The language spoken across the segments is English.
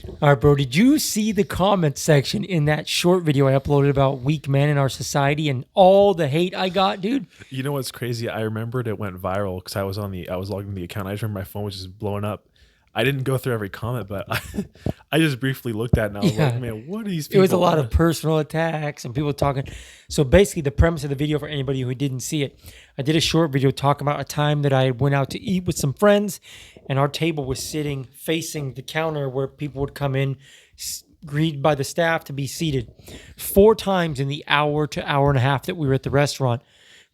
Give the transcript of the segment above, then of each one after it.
All right, bro. Did you see the comment section in that short video I uploaded about weak men in our society and all the hate I got, dude? You know what's crazy? I remembered it went viral because I was logging the account. I just remember my phone was just blowing up. I didn't go through every comment, but I just briefly looked at it and I was like, Yeah. man, what are these It people was a lot on? of personal attacks and people talking. So basically, the premise of the video for anybody who didn't see it, I did a short video talking about a time that I went out to eat with some friends, and our table was sitting facing the counter where people would come in, greeted by the staff to be seated. 4 times in the hour to hour and a half that we were at the restaurant,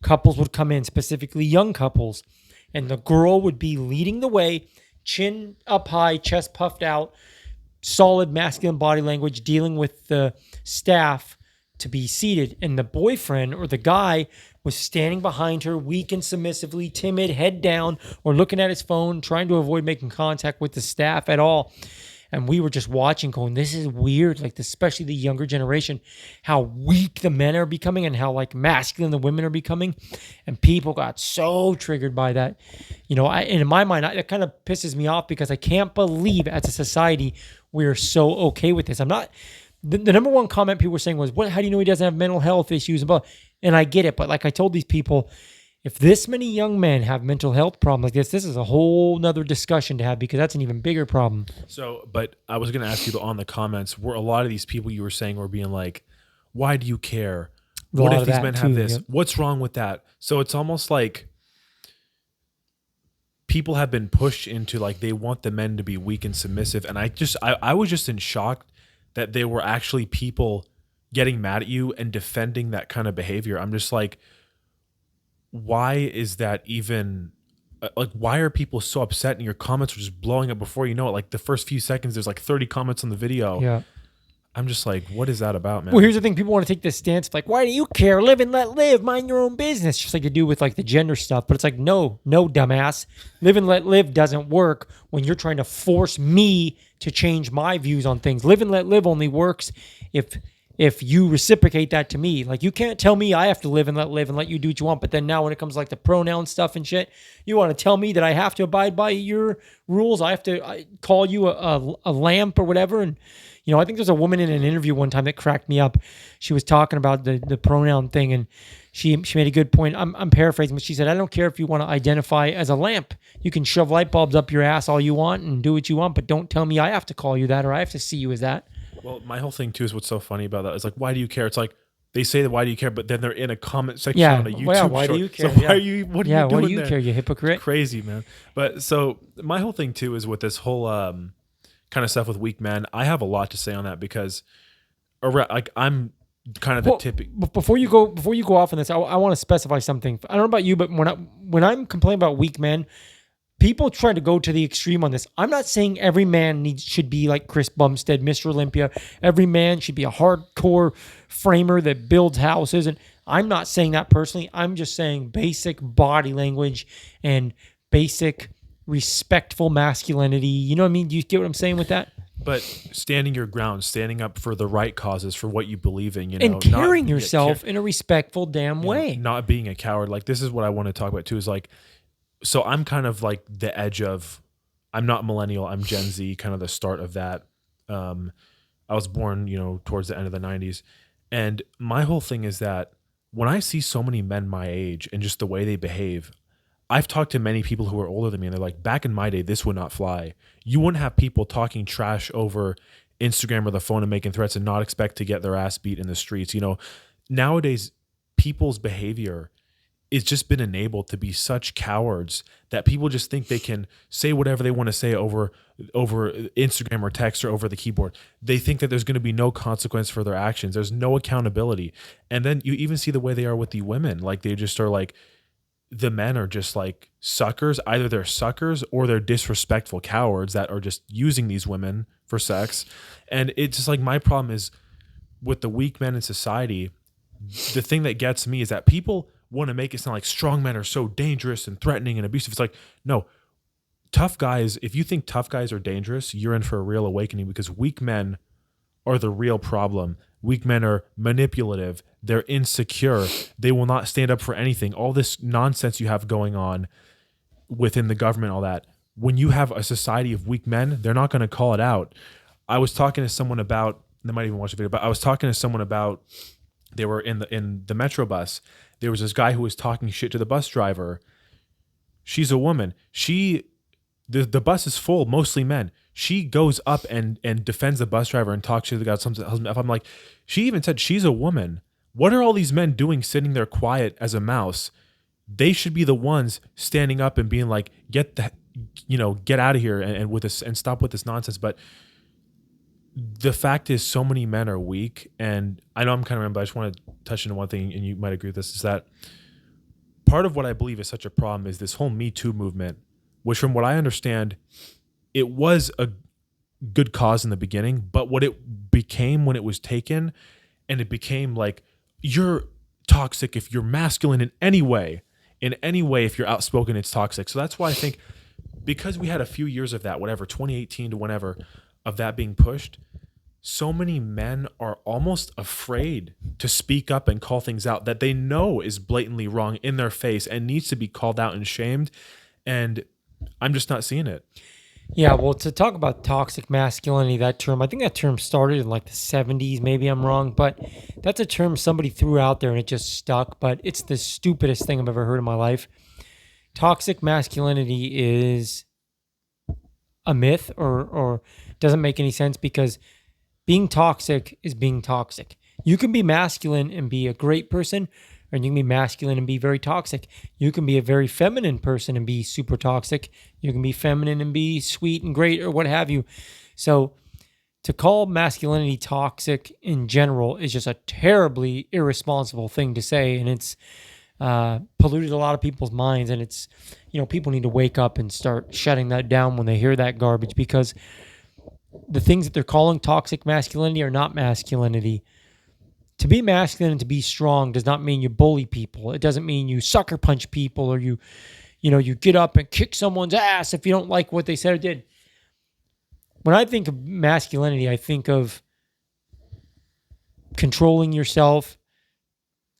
couples would come in, specifically young couples, and the girl would be leading the way, chin up high, chest puffed out, solid masculine body language, dealing with the staff to be seated. And the boyfriend or the guy was standing behind her, weak and submissively, timid, head down, or looking at his phone, trying to avoid making contact with the staff at all. And we were just watching, going, this is weird. Like, especially the younger generation, how weak the men are becoming and how like masculine the women are becoming. And people got so triggered by that. You know, and in my mind, it kind of pisses me off because I can't believe as a society we're so okay with this. I'm not. The number one comment people were saying was, "What? How do you know he doesn't have mental health issues?" And I get it, but like I told these people, if this many young men have mental health problems like this is a whole nother discussion to have because that's an even bigger problem. So, but I was going to ask you on the comments, were a lot of these people you were saying were being like, why do you care? What if these men have this? Yep. What's wrong with that? So it's almost like people have been pushed into like they want the men to be weak and submissive. And I was just in shock that there were actually people getting mad at you and defending that kind of behavior. I'm just like, why is that even like, why are people so upset and your comments are just blowing up before you know it? Like the first few seconds, there's like 30 comments on the video. Yeah. I'm just like, what is that about, man? Well, here's the thing. People want to take this stance of like, why do you care? Live and let live. Mind your own business. Just like you do with like the gender stuff. But it's like, no, dumbass. Live and let live doesn't work when you're trying to force me to change my views on things. Live and let live only works if you reciprocate that to me. Like, you can't tell me I have to live and let you do what you want. But then now when it comes to like the pronoun stuff and shit, you want to tell me that I have to abide by your rules. I have to call you a lamp or whatever. And, you know, I think there's a woman in an interview one time that cracked me up. She was talking about the pronoun thing, and she made a good point. I'm paraphrasing, but she said, I don't care if you want to identify as a lamp. You can shove light bulbs up your ass all you want and do what you want, but don't tell me I have to call you that or I have to see you as that. Well, my whole thing too is what's so funny about that is like, why do you care? It's like they say that why do you care, but then they're in a comment section on a YouTube. Why short. do you care? So why are you? What are you doing why do you there? care? You hypocrite. It's crazy, man. But so my whole thing too is with this whole kind of stuff with weak men. I have a lot to say on that because, like, I'm kind of the tipping. Before you go off on this, I want to specify something. I don't know about you, but when I'm complaining about weak men, people try to go to the extreme on this. I'm not saying every man should be like Chris Bumstead, Mr. Olympia. Every man should be a hardcore framer that builds houses. And I'm not saying that personally. I'm just saying basic body language and basic respectful masculinity. You know what I mean? Do you get what I'm saying with that? But standing your ground, standing up for the right causes, for what you believe in, you know, and carrying yourself in a respectful damn way. Not being a coward. Like, this is what I want to talk about too, is like, so I'm kind of like the edge of, I'm not millennial, I'm Gen Z, kind of the start of that. I was born, you know, towards the end of the 90s. And my whole thing is that when I see so many men my age and just the way they behave, I've talked to many people who are older than me, and they're like, back in my day, this would not fly. You wouldn't have people talking trash over Instagram or the phone and making threats and not expect to get their ass beat in the streets. You know, nowadays, people's behavior it's just been enabled to be such cowards that people just think they can say whatever they want to say over Instagram or text or over the keyboard. They think that there's going to be no consequence for their actions. There's no accountability. And then you even see the way they are with the women. Like, they just are like, the men are just like suckers. Either they're suckers or they're disrespectful cowards that are just using these women for sex. And it's just like, my problem is with the weak men in society, the thing that gets me is that people want to make it sound like strong men are so dangerous and threatening and abusive. It's like, no, tough guys, if you think tough guys are dangerous, you're in for a real awakening, because weak men are the real problem. Weak men are manipulative. They're insecure. They will not stand up for anything. All this nonsense you have going on within the government, all that. When you have a society of weak men, they're not going to call it out. I was talking to someone about, they might even watch the video, but I was talking to someone about, they were in the metro bus. There was this guy who was talking shit to the bus driver. She's a woman. The bus is full, mostly men. She goes up and defends the bus driver and talks to the guy. I'm like, she even said she's a woman. What are all these men doing sitting there quiet as a mouse? They should be the ones standing up and being like, get out of here and with this, and stop with this nonsense. But the fact is, so many men are weak. And I know I'm kind of rambling, but I just want to touch into one thing, and you might agree with this, is that part of what I believe is such a problem is this whole Me Too movement, which from what I understand, it was a good cause in the beginning, but what it became when it was taken, and it became like, you're toxic if you're masculine in any way, if you're outspoken, it's toxic. So that's why I think, because we had a few years of that, whatever, 2018 to whenever, of that being pushed, so many men are almost afraid to speak up and call things out that they know is blatantly wrong in their face and needs to be called out and shamed. And I'm just not seeing it. Yeah, well, to talk about toxic masculinity, that term, I think that term started in like the 70s, maybe I'm wrong, but that's a term somebody threw out there and it just stuck, but it's the stupidest thing I've ever heard in my life. Toxic masculinity is a myth or doesn't make any sense, because being toxic is being toxic. You can be masculine and be a great person, or you can be masculine and be very toxic. You can be a very feminine person and be super toxic. You can be feminine and be sweet and great, or what have you. So to call masculinity toxic in general is just a terribly irresponsible thing to say. And it's polluted a lot of people's minds. And it's, people need to wake up and start shutting that down when they hear that garbage, because the things that they're calling toxic masculinity are not masculinity. To be masculine and to be strong does not mean you bully people. It doesn't mean you sucker punch people, or you get up and kick someone's ass if you don't like what they said or did. When I think of masculinity, I think of controlling yourself,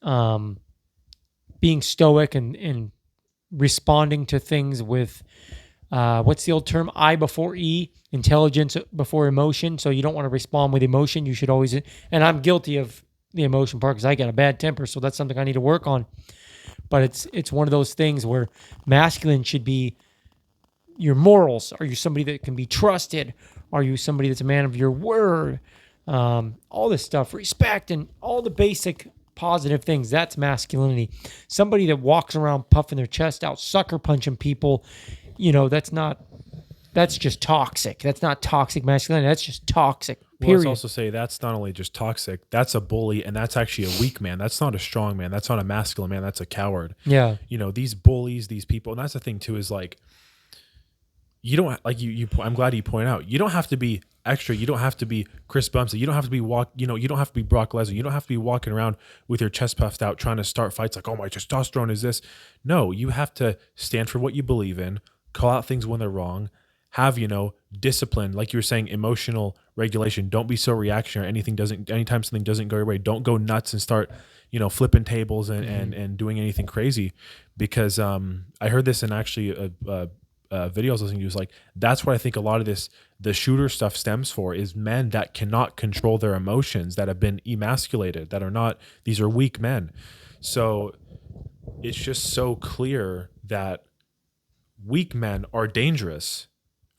being stoic and responding to things with, what's the old term? I before E, intelligence before emotion. So you don't want to respond with emotion. You should always, and I'm guilty of the emotion part because I got a bad temper. So that's something I need to work on. But it's one of those things where masculine should be your morals. Are you somebody that can be trusted? Are you somebody that's a man of your word? All this stuff, respect, and all the basic positive things. That's masculinity. Somebody that walks around puffing their chest out, sucker punching people, that's just toxic. That's not toxic masculinity. That's just toxic. Period. Let's also say that's not only just toxic, that's a bully, and that's actually a weak man. That's not a strong man. That's not a masculine man. That's a coward. Yeah. These bullies, these people, and that's the thing too, is like, you don't, like I'm glad you point out, you don't have to be extra. You don't have to be Chris Bumstead. You don't have to be you don't have to be Brock Lesnar. You don't have to be walking around with your chest puffed out trying to start fights like, oh, my testosterone is this. No, you have to stand for what you believe in, call out things when they're wrong, have, discipline, like you were saying, emotional regulation. Don't be so reactionary. Anytime something doesn't go your way, don't go nuts and start, flipping tables and doing anything crazy. Because I heard this in actually a video I was listening to. Was like, that's what I think a lot of the shooter stuff stems for, is men that cannot control their emotions, that have been emasculated, these are weak men. So it's just so clear that weak men are dangerous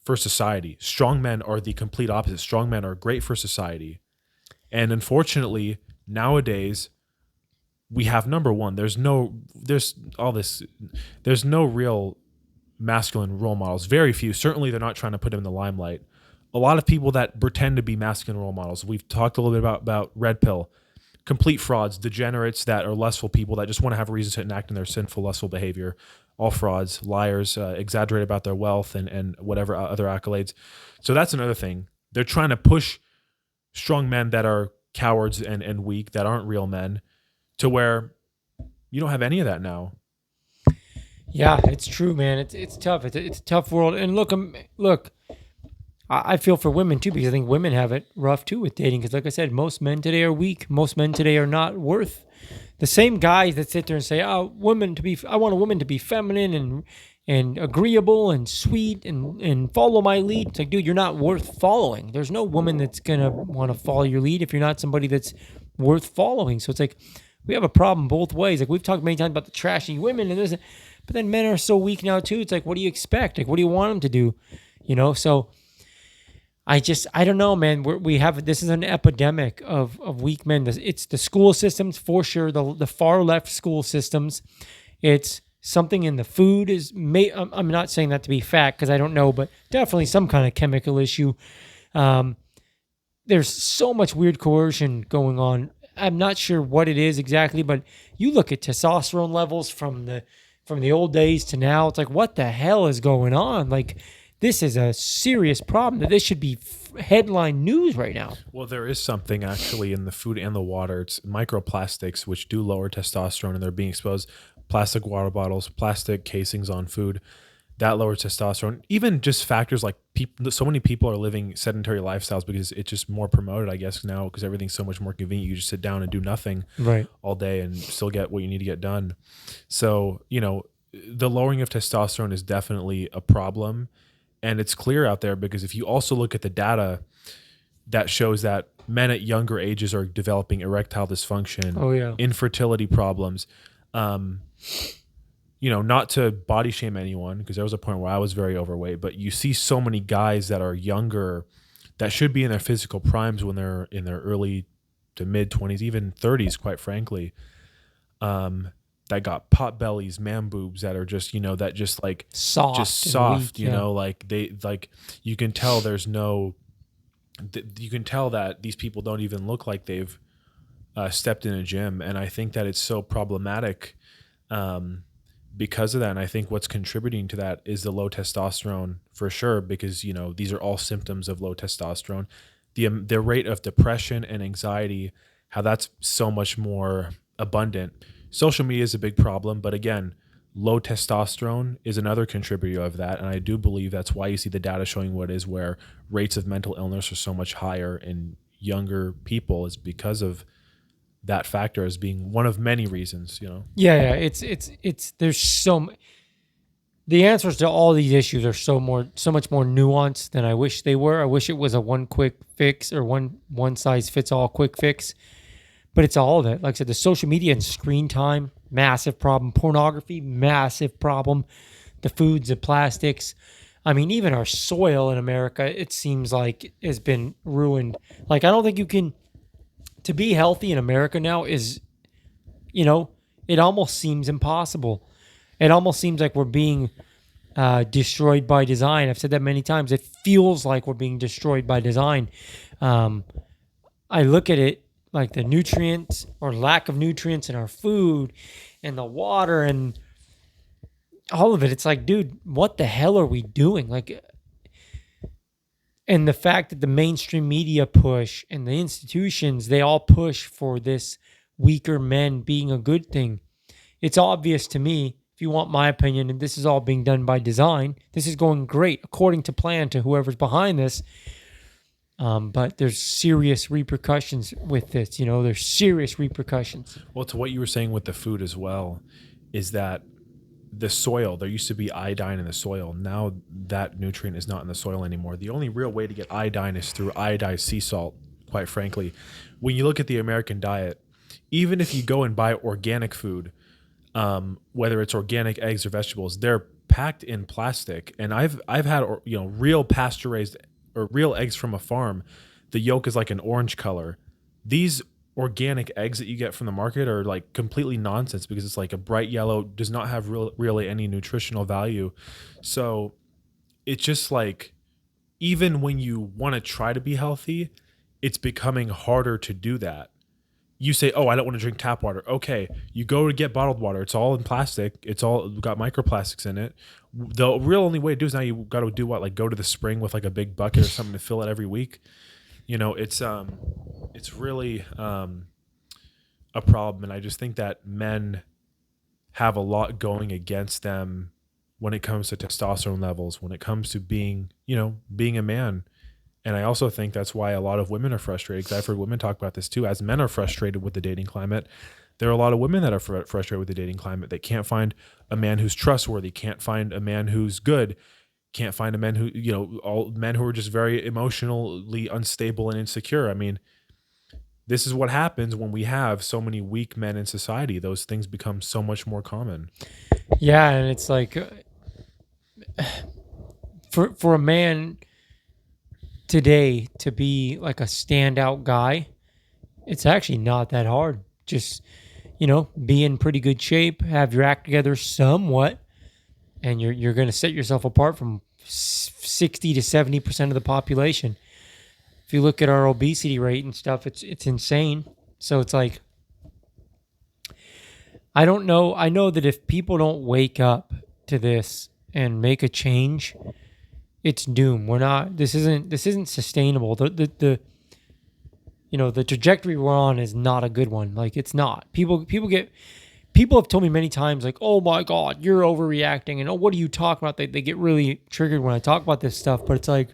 for society. Strong men are the complete opposite. Strong men are great for society. And unfortunately, nowadays, we have, number one, there's no real masculine role models. Very few. Certainly, they're not trying to put them in the limelight. A lot of people that pretend to be masculine role models. We've talked a little bit about Red Pill. Complete frauds, degenerates that are lustful people that just want to have a reason to enact in their sinful, lustful behavior. All frauds, liars, exaggerate about their wealth and whatever other accolades. So that's another thing. They're trying to push strong men that are cowards and weak, that aren't real men, to where you don't have any of that now. Yeah, it's true, man. It's tough. It's a tough world. And look, I feel for women too, because I think women have it rough too with dating. Because like I said, most men today are weak. Most men today are not worth. The same guys that sit there and say, I want a woman to be feminine and agreeable and sweet and follow my lead. It's like, dude, you're not worth following. There's no woman that's gonna want to follow your lead if you're not somebody that's worth following. So it's like we have a problem both ways. Like we've talked many times about the trashy women and this, but then men are so weak now too. It's like, what do you expect? Like, what do you want them to do? So I don't know, man. We have this is an epidemic of weak men. It's the school systems for sure. The far left school systems. It's something in the food I'm not saying that to be fact because I don't know, but definitely some kind of chemical issue. There's so much weird coercion going on. I'm not sure what it is exactly, but you look at testosterone levels from the old days to now. It's like, what the hell is going on? Like, this is a serious problem that this should be headline news right now. Well, there is something actually in the food and the water. It's microplastics, which do lower testosterone, and they're being exposed. Plastic water bottles, plastic casings on food, that lowers testosterone. Even just factors like so many people are living sedentary lifestyles because it's just more promoted, I guess, now because everything's so much more convenient. You just sit down and do nothing all day and still get what you need to get done. So, the lowering of testosterone is definitely a problem. And it's clear out there because if you also look at the data that shows that men at younger ages are developing erectile dysfunction, infertility problems, not to body shame anyone because there was a point where I was very overweight, but you see so many guys that are younger that should be in their physical primes when they're in their early to mid 20s, even 30s, quite frankly, that got pot bellies, man boobs that are just, that just like soft, weak, like they, like you can tell you can tell that these people don't even look like they've stepped in a gym. And I think that it's so problematic because of that. And I think what's contributing to that is the low testosterone for sure, because, these are all symptoms of low testosterone. The rate of depression and anxiety, how that's so much more abundant. Social media is a big problem, but again, low testosterone is another contributor of that. And I do believe that's why you see the data showing what is where rates of mental illness are so much higher in younger people is because of that factor as being one of many reasons, Yeah. It's there's the answers to all these issues are so much more nuanced than I wish they were. I wish it was a one quick fix or one size fits all quick fix. But it's all of it. Like I said, the social media and screen time, massive problem. Pornography, massive problem. The foods, the plastics. I mean, even our soil in America, it seems like has been ruined. Like, I don't think you can, to be healthy in America now is, it almost seems impossible. It almost seems like we're being destroyed by design. I've said that many times. It feels like we're being destroyed by design. I look at it, like the nutrients or lack of nutrients in our food and the water and all of it. It's like, dude, what the hell are we doing? Like, and the fact that the mainstream media push and the institutions, they all push for this weaker men being a good thing. It's obvious to me, if you want my opinion, and this is all being done by design. This is going great according to plan to whoever's behind this. But there's serious repercussions with this, there's serious repercussions. Well, to what you were saying with the food as well, is that the soil, there used to be iodine in the soil. Now that nutrient is not in the soil anymore. The only real way to get iodine is through iodized sea salt, quite frankly. When you look at the American diet, even if you go and buy organic food, whether it's organic eggs or vegetables, they're packed in plastic. And I've had, real pasture raised or real eggs from a farm, the yolk is like an orange color. These organic eggs that you get from the market are like completely nonsense because it's like a bright yellow, does not have really any nutritional value. So it's just like, even when you want to try to be healthy, it's becoming harder to do that. You say, oh, I don't want to drink tap water. Okay, you go to get bottled water. It's all in plastic. It's all got microplastics in it. The real only way to do is now you got to do what? Like go to the spring with like a big bucket or something to fill it every week. It's really a problem. And I just think that men have a lot going against them when it comes to testosterone levels, when it comes to being a man. And I also think that's why a lot of women are frustrated, because I've heard women talk about this too, as men are frustrated with the dating climate. There are a lot of women that are frustrated with the dating climate. They can't find a man who's trustworthy, can't find a man who's good, can't find a man who, all men who are just very emotionally unstable and insecure. I mean, this is what happens when we have so many weak men in society. Those things become so much more common. Yeah, and it's like for a man today to be like a standout guy, it's actually not that hard. Just, be in pretty good shape, have your act together somewhat, and you're going to set yourself apart from 60 to 70% of the population. If you look at our obesity rate and stuff, it's insane. So it's like, I don't know. I know that if people don't wake up to this and make a change, it's doom. This isn't sustainable. The trajectory we're on is not a good one. Like, it's not. People have told me many times, like, oh my God, you're overreacting. And, oh, what are you talking about? They get really triggered when I talk about this stuff, but it's like,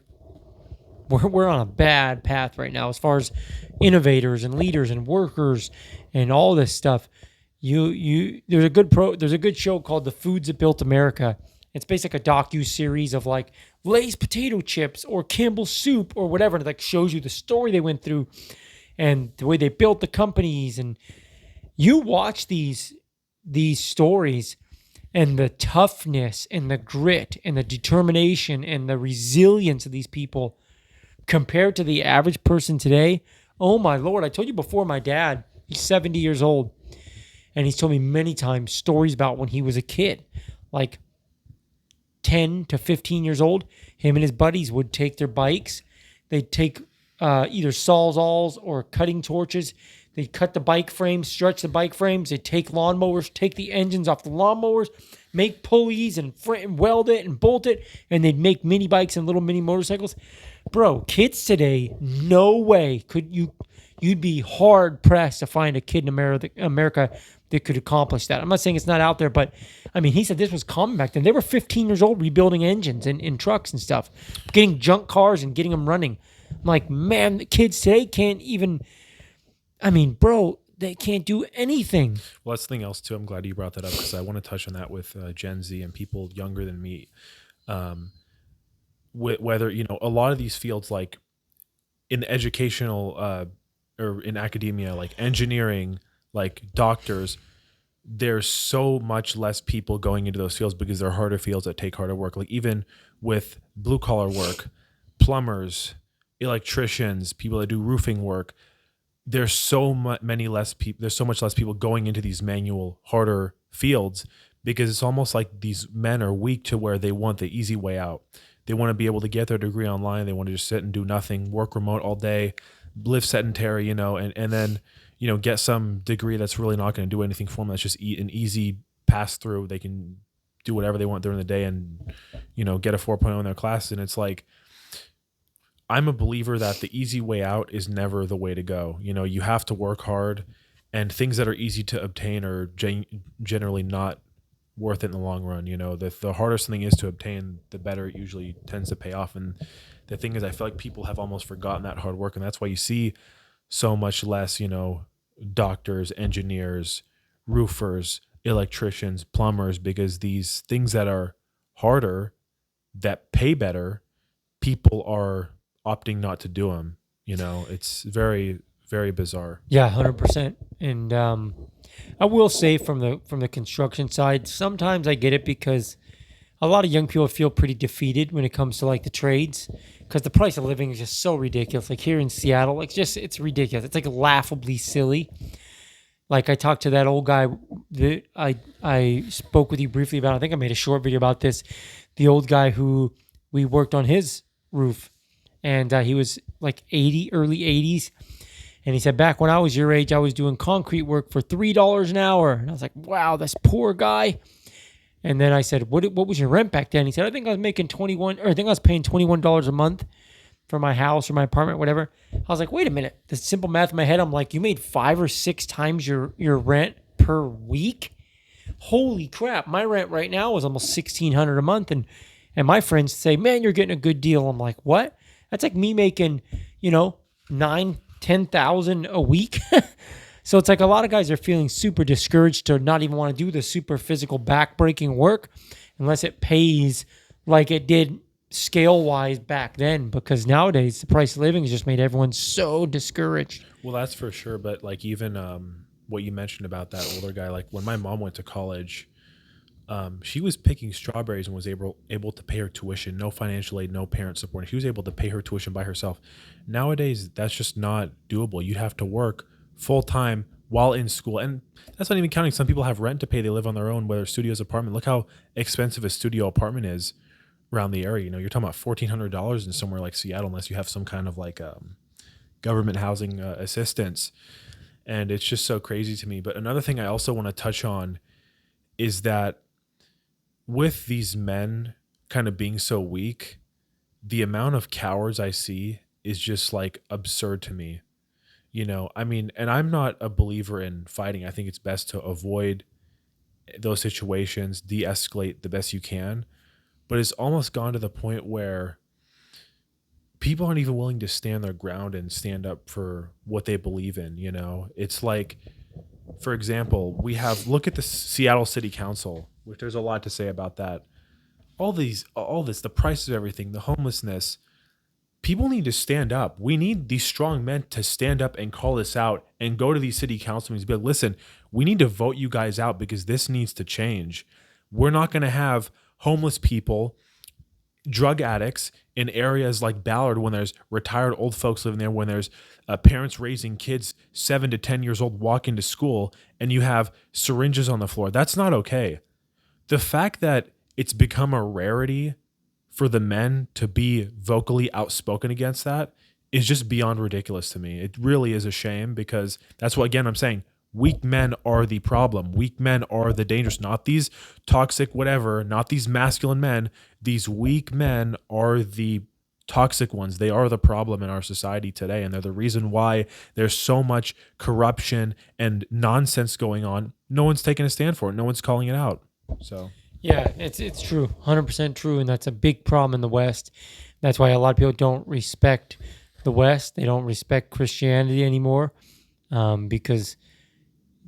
we're on a bad path right now as far as innovators and leaders and workers and all this stuff. There's a good show called The Foods That Built America. It's basically a docu-series of like Lay's potato chips or Campbell's soup or whatever. And it like shows you the story they went through and the way they built the companies. And you watch these stories and the toughness and the grit and the determination and the resilience of these people compared to the average person today. Oh my Lord. I told you before, my dad, he's 70 years old. And he's told me many times stories about when he was a kid, like 10 to 15 years old. Him and his buddies would take their bikes. They'd take either sawzalls or cutting torches. They'd cut the bike frames, stretch the bike frames. They'd take lawnmowers, take the engines off the lawnmowers, make pulleys and weld it and bolt it. And they'd make mini bikes and little mini motorcycles. Bro, kids today, no way you'd be hard pressed to find a kid in America that could accomplish that. I'm not saying it's not out there, but I mean, he said this was common back then. They were 15 years old rebuilding engines in trucks and stuff, getting junk cars and getting them running. I'm like, man, the kids today can't even, I mean, bro, they can't do anything. Well, that's the thing else too. I'm glad you brought that up because I want to touch on that with Gen Z and people younger than me. Whether, a lot of these fields, like in the educational or in academia, like engineering, like doctors, there's so much less people going into those fields because they're harder fields that take harder work. Like even with blue collar work, plumbers, electricians, people that do roofing work, there's so much less people going into these manual, harder fields because it's almost like these men are weak to where they want the easy way out. They want to be able to get their degree online. They want to just sit and do nothing, work remote all day, live sedentary, and then, get some degree that's really not going to do anything for them. That's just an easy pass through. They can do whatever they want during the day and, get a 4.0 in their class. And it's like, I'm a believer that the easy way out is never the way to go. You have to work hard, and things that are easy to obtain are generally not worth it in the long run. The hardest thing is to obtain, the better it usually tends to pay off. And the thing is, I feel like people have almost forgotten that hard work, and that's why you see so much less, doctors, engineers, roofers, electricians, plumbers, because these things that are harder, that pay better, people are opting not to do them. It's very, very bizarre. Yeah, 100%. And I will say from the construction side, sometimes I get it because a lot of young people feel pretty defeated when it comes to like the trades because the price of living is just so ridiculous. Like here in Seattle, like it's ridiculous. It's like laughably silly. Like I talked to that old guy that I spoke with you briefly about. I think I made a short video about this. The old guy who we worked on his roof, and he was like early 80s. And he said, back when I was your age, I was doing concrete work for $3 an hour. And I was like, wow, this poor guy. And then I said, what was your rent back then? He said, I think I was making I think I was paying $21 a month for my house or my apartment, whatever. I was like, wait a minute. The simple math in my head, I'm like, you made 5 or 6 times your rent per week? Holy crap. My rent right now is almost $1,600 a month. And my friends say, man, you're getting a good deal. I'm like, what? That's like me making, $9,000-10,000 a week. So it's like a lot of guys are feeling super discouraged to not even want to do the super physical back-breaking work unless it pays like it did scale-wise back then, because nowadays the price of living has just made everyone so discouraged. Well, that's for sure. But like even what you mentioned about that older guy, like when my mom went to college, she was picking strawberries and was able to pay her tuition, no financial aid, no parent support. She was able to pay her tuition by herself. Nowadays, that's just not doable. You have to work full time while in school, and that's not even counting. Some people have rent to pay; they live on their own, whether studio's apartment. Look how expensive a studio apartment is around the area. You know, you're talking about $1,400 in somewhere like Seattle, unless you have some kind of like government housing assistance, and it's just so crazy to me. But another thing I also want to touch on is that with these men kind of being so weak, the amount of cowards I see is just like absurd to me. You know, I mean, and I'm not a believer in fighting. I think it's best to avoid those situations, de escalate the best you can. But it's almost gone to the point where people aren't even willing to stand their ground and stand up for what they believe in. You know, it's like, for example, look at the Seattle City Council, which there's a lot to say about that. All this, the price of everything, the homelessness, people need to stand up. We need these strong men to stand up and call this out and go to these city council meetings and be like, listen, we need to vote you guys out because this needs to change. We're not going to have homeless people, drug addicts in areas like Ballard when there's retired old folks living there, when there's parents raising kids 7 to 10 years old walking to school, and you have syringes on the floor. That's not okay. The fact that it's become a rarity for the men to be vocally outspoken against that is just beyond ridiculous to me. It really is a shame, because that's what, again, I'm saying. Weak men are the problem. Weak men are the dangerous, not these toxic whatever, not these masculine men. These weak men are the toxic ones. They are the problem in our society today, and they're the reason why there's so much corruption and nonsense going on. No one's taking a stand for it. No one's calling it out. So Yeah, it's true, 100% true, and that's a big problem in the West. That's why a lot of people don't respect the West. They don't respect Christianity anymore, because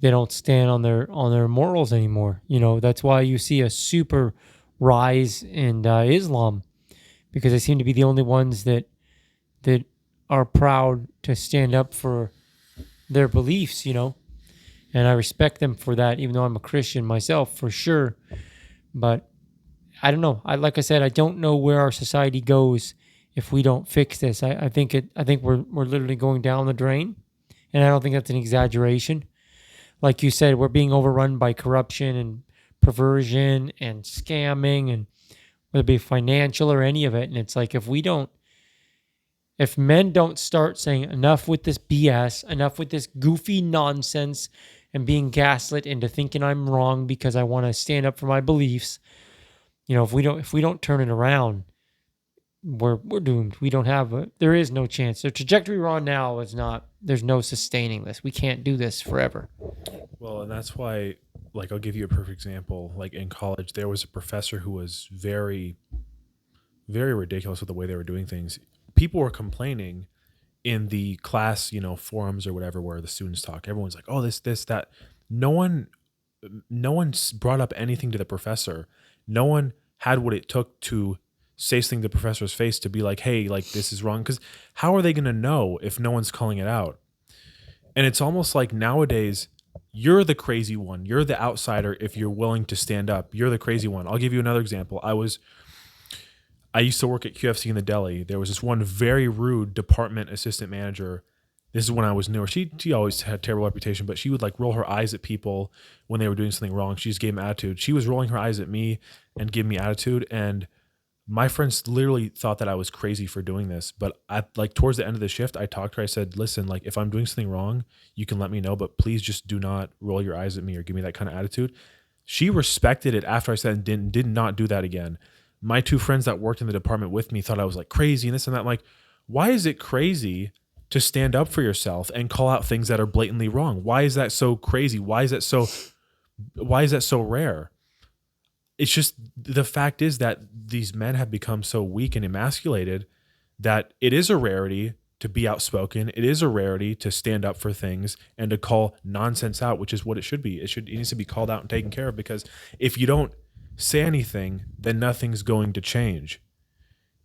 they don't stand on their morals anymore. You know, that's why you see a super rise in Islam, because they seem to be the only ones that are proud to stand up for their beliefs. You know, and I respect them for that, even though I'm a Christian myself, for sure. But I don't know. Like I said, I don't know where our society goes if we don't fix this. I think we're literally going down the drain, and I don't think that's an exaggeration. Like you said, we're being overrun by corruption and perversion and scamming, and whether it be financial or any of it. And it's like, if men don't start saying enough with this BS, enough with this goofy nonsense, and being gaslit into thinking I'm wrong because I want to stand up for my beliefs, you know, if we don't turn it around, we're doomed. There is no chance. The trajectory we're on now is not. There's no sustaining this. We can't do this forever. well, and that's why, like, I'll give you a perfect example. Like in college, there was a professor who was very, very ridiculous with the way they were doing things. People were complaining in the class, forums or whatever, where the students talk. Everyone's like, "Oh, this, that." No one, no one brought up anything to the professor. No one had what it took to say something to the professor's face to be like, "Hey, like this is wrong." Because how are they going to know if no one's calling it out? And it's almost like nowadays, you're the crazy one. You're the outsider if you're willing to stand up. You're the crazy one. I'll give you another example. I used to work at QFC in the deli. There was this one very rude department assistant manager. This is when I was newer. She always had a terrible reputation, but she would like roll her eyes at people when they were doing something wrong. She just gave them attitude. She was rolling her eyes at me and giving me attitude. And my friends literally thought that I was crazy for doing this. But towards the end of the shift, I talked to her. I said, "Listen, like if I'm doing something wrong, you can let me know, but please just do not roll your eyes at me or give me that kind of attitude." She respected it after I said and did not do that again. My two friends that worked in the department with me thought I was like crazy and this and that. I'm like, why is it crazy to stand up for yourself and call out things that are blatantly wrong? Why is that so crazy? Why is that so rare? It's just, the fact is that these men have become so weak and emasculated that it is a rarity to be outspoken. It is a rarity to stand up for things and to call nonsense out, which is what it should be. It needs to be called out and taken care of, because if you don't say anything, then nothing's going to change.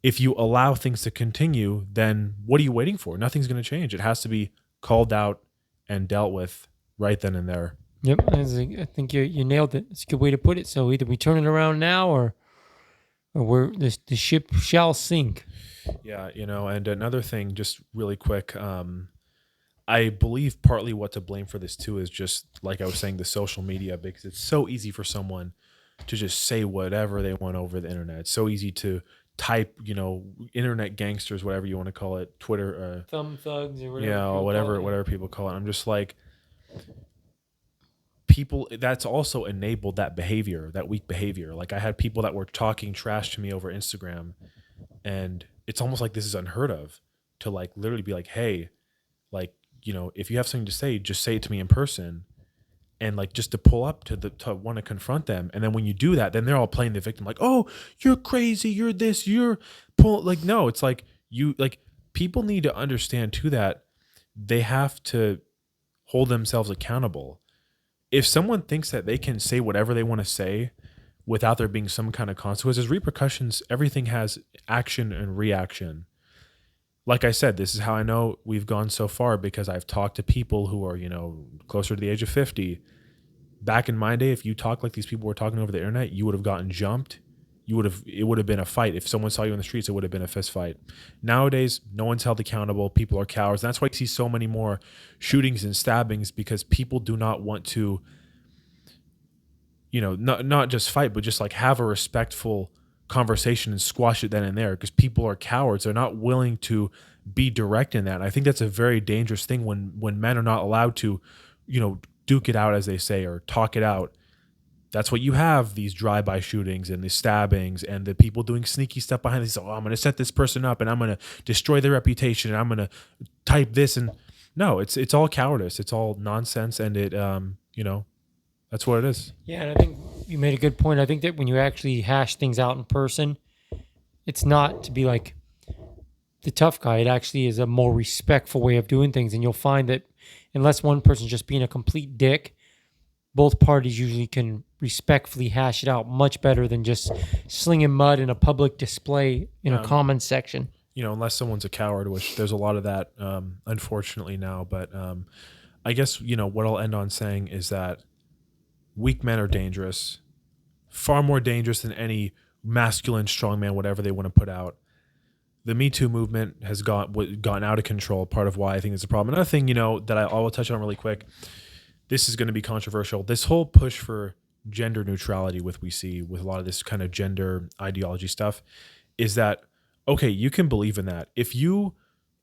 If you allow things to continue, then what are you waiting for? Nothing's going to change. It has to be called out and dealt with right then and there. Yep, I think you nailed it. It's a good way to put it. So either we turn it around now, or the ship shall sink. Yeah, and another thing, just really quick, I believe partly what to blame for this too is just, like I was saying, the social media, because it's so easy for someone to just say whatever they want over the internet. It's so easy to type, internet gangsters, whatever you want to call it, Twitter, Thumb thugs, or whatever. yeah, whatever people call it. I'm just like, people, that's also enabled that behavior, that weak behavior. Like, I had people that were talking trash to me over Instagram, and it's almost like this is unheard of, to like literally be like, hey, like, if you have something to say, just say it to me in person. And like, just to pull up to want to confront them. And then when you do that, then they're all playing the victim, like, oh, you're crazy, you're this, you're like, no, it's like, people need to understand too that they have to hold themselves accountable. If someone thinks that they can say whatever they want to say without there being some kind of consequences, repercussions, everything has action and reaction. Like I said, this is how I know we've gone so far, because I've talked to people who are, closer to the age of 50. Back in my day, if you talk like these people were talking over the internet, you would have gotten jumped. It would have been a fight. If someone saw you in the streets, it would have been a fist fight. Nowadays, no one's held accountable. People are cowards. And that's why you see so many more shootings and stabbings, because people do not want to, not just fight, but just like have a respectful conversation and squash it then and there, because people are cowards. They're not willing to be direct in that. And I think that's a very dangerous thing when men are not allowed to, duke it out, as they say, or talk it out. That's what you have, these drive-by shootings and the stabbings and the people doing sneaky stuff behind this. Oh, I'm going to set this person up and I'm going to destroy their reputation and I'm going to type this. And no, it's all cowardice. It's all nonsense. And it, that's what it is. Yeah, and I think you made a good point. I think that when you actually hash things out in person, it's not to be like the tough guy. It actually is a more respectful way of doing things. And you'll find that unless one person's just being a complete dick, both parties usually can respectfully hash it out much better than just slinging mud in a public display in a comment section. Unless someone's a coward, which there's a lot of that, unfortunately now. But I guess, what I'll end on saying is that weak men are dangerous, far more dangerous than any masculine strongman, whatever they want to put out. The Me Too movement has gotten out of control, part of why I think it's a problem. Another thing, that I will touch on really quick, this is going to be controversial. This whole push for gender neutrality we see with a lot of this kind of gender ideology stuff is that, okay, you can believe in that. If you're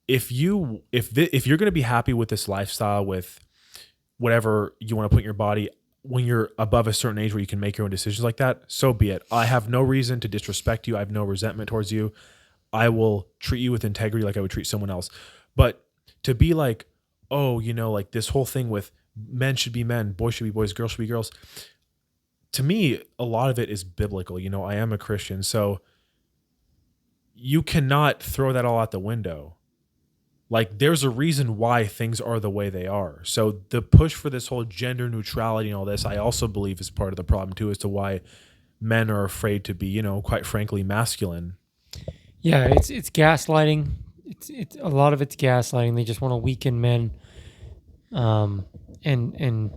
going to be happy with this lifestyle, with whatever you want to put in your body, when you're above a certain age where you can make your own decisions like that, so be it. I have no reason to disrespect you. I have no resentment towards you. I will treat you with integrity like I would treat someone else. But to be like, oh, like this whole thing with men should be men, boys should be boys, girls should be girls. To me, a lot of it is biblical. I am a Christian, so you cannot throw that all out the window. Like, there's a reason why things are the way they are. So the push for this whole gender neutrality and all this, I also believe is part of the problem too, as to why men are afraid to be, quite frankly, masculine. Yeah, it's gaslighting. It's a lot of it's gaslighting. They just want to weaken men. And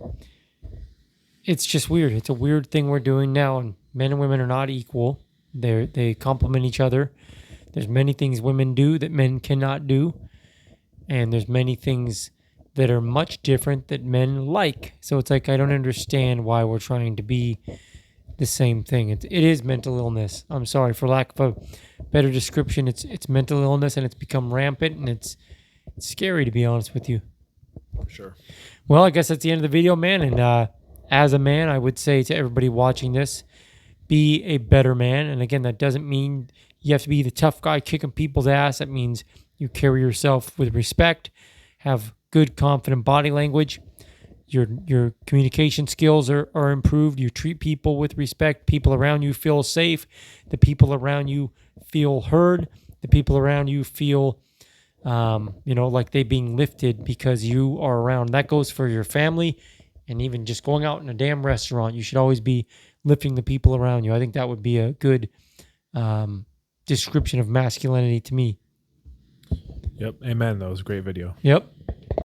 it's just weird. It's a weird thing we're doing now, and men and women are not equal. They complement each other. There's many things women do that men cannot do. And there's many things that are much different that men like. So it's like, I don't understand why we're trying to be the same thing. It is mental illness. I'm sorry, for lack of a better description. It's mental illness, and it's become rampant, and it's scary, to be honest with you. For sure. Well, I guess that's the end of the video, man. And as a man, I would say to everybody watching this, be a better man. And again, that doesn't mean you have to be the tough guy kicking people's ass. That means you carry yourself with respect, have good, confident body language. Your communication skills are improved. You treat people with respect. People around you feel safe. The people around you feel heard. The people around you feel Like they being lifted because you are around. That goes for your family, and even just going out in a damn restaurant. You should always be lifting the people around you. I think that would be a good description of masculinity to me. Yep. Amen. That was a great video. Yep.